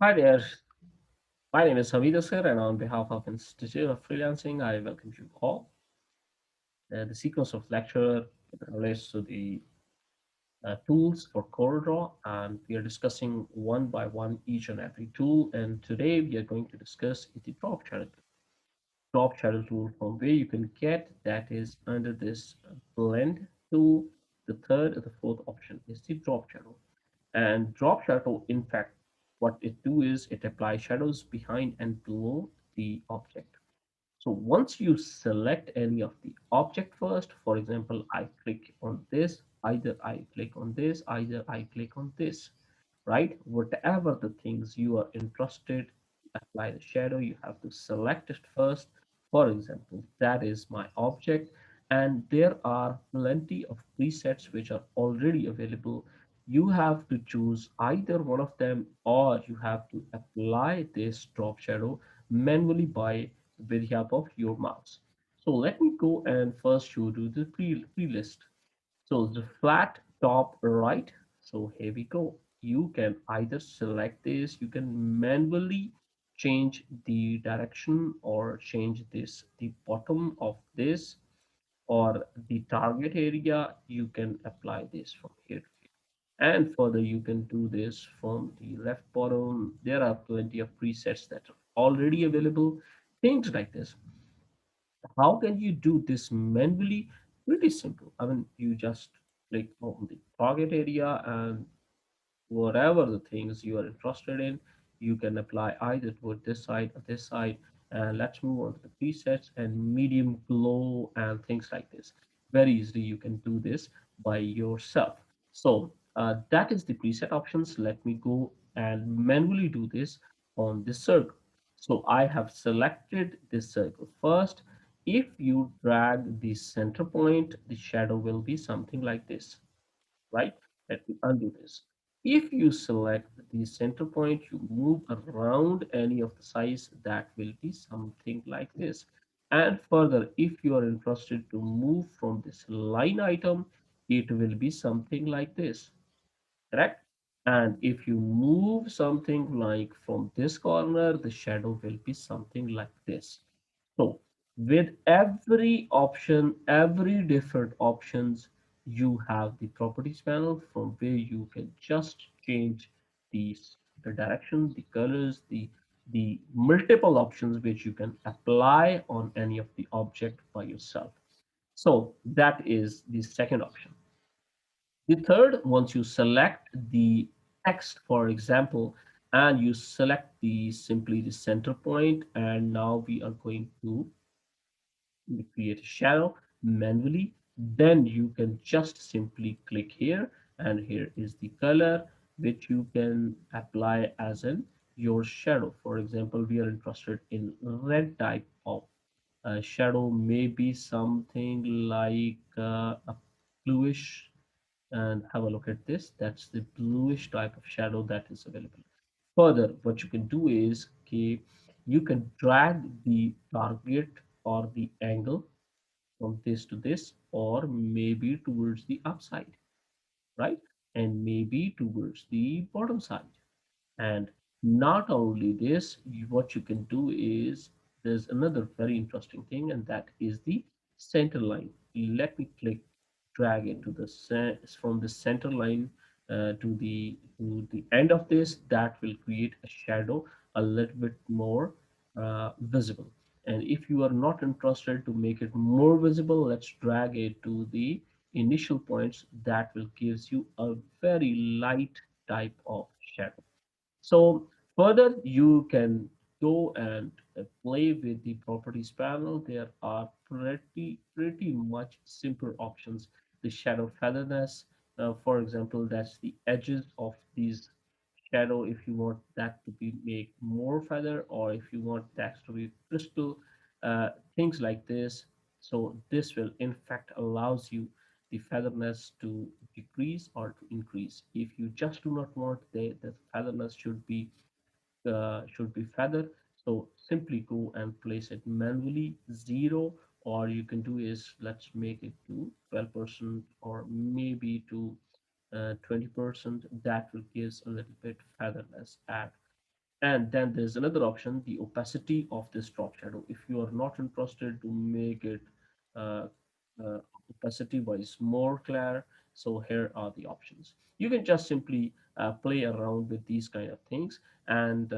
Hi there. My name is Hameed Asghar, and on behalf of Institute of Freelancing, I welcome you all. The sequence of lecture relates to the tools for CorelDRAW, and we are discussing one by one each and every tool. And today we are going to discuss the drop shadow tool from where you can get, that is under this blend tool. The third and the fourth option is the drop shadow. And drop shadow, in fact, what it do is it applies shadows behind and below the object. So once you select any of the object first, for example, I click on this, either I click on this, either I click on this, right? Whatever the things you are interested, apply the shadow, you have to select it first. For example, that is my object, and there are plenty of presets which are already available. You have to choose either one of them, or you have to apply this drop shadow manually by with the help of your mouse. So let me go and first show you the pre list. So the flat top right. So here we go. You can either select this, you can manually change the direction or change this, the bottom of this or the target area. You can apply this from here to here. And further, you can do this from the left bottom. There are plenty of presets that are already available. Things like this. How can you do this manually? Pretty simple. I mean, you just click on the target area, and whatever the things you are interested in, you can apply either toward this side or this side. And let's move on to the presets and medium glow and things like this. Very easily, you can do this by yourself. So that is the preset options. Let me go and manually do this on this circle. So I have selected this circle first. If you drag the center point, the shadow will be something like this, right? Let me undo this. If you select the center point, you move around any of the size, that will be something like this. And further, if you are interested to move from this line item, it will be something like this, correct? And if you move something like from this corner, the shadow will be something like this. So with every option, every different options, you have the properties panel from where you can just change these, the direction, the colors, the multiple options which you can apply on any of the object by yourself. So that is the second option. The third, once you select the text, for example, and you select the simply the center point, and now we are going to create a shadow manually, then you can just simply click here, and here is the color which you can apply as in your shadow. For example, we are interested in red type of shadow, maybe something like a bluish, and have a look at this. That's the bluish type of shadow that is available. Further, what you can do is, okay, you can drag the target or the angle from this to this, or maybe towards the upside, right? And maybe towards the bottom side. And not only this, what you can do is, there's another very interesting thing, and that is the center line. Let me click, drag it to the from the center line to the end of this. That will create a shadow a little bit more visible. And if you are not interested to make it more visible, let's drag it to the initial points. That will gives you a very light type of shadow. So further, you can go and play with the properties panel. There are pretty much simple options. The shadow featherness, for example, that's the edges of these shadow. If you want that to be make more feather, or if you want that to be crystal, things like this. So this will in fact allows you the featherness to decrease or to increase. If you just do not want the featherness should be feather, so simply go and place it manually 0, or you can do is, let's make it to 12% or maybe to 20%. That will give a little bit featherness add. And then there's another option, the opacity of this drop shadow. If you are not interested to make it uh, opacity wise more clear, so here are the options. You can just simply play around with these kind of things, and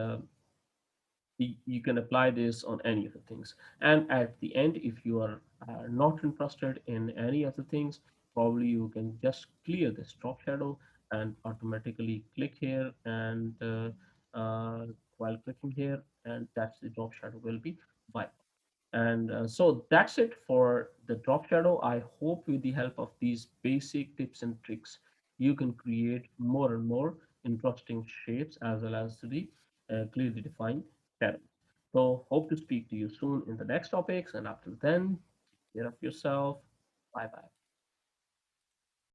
you can apply this on any of the things. And at the end, if you are not interested in any of the things, probably you can just clear this drop shadow and automatically click here, and while clicking here, and that's the drop shadow will be wiped. And so that's it for the drop shadow. I hope with the help of these basic tips and tricks, you can create more and more interesting shapes as well as the clearly defined shadows. So hope to speak to you soon in the next topics. And up till then, take care of yourself. Bye bye.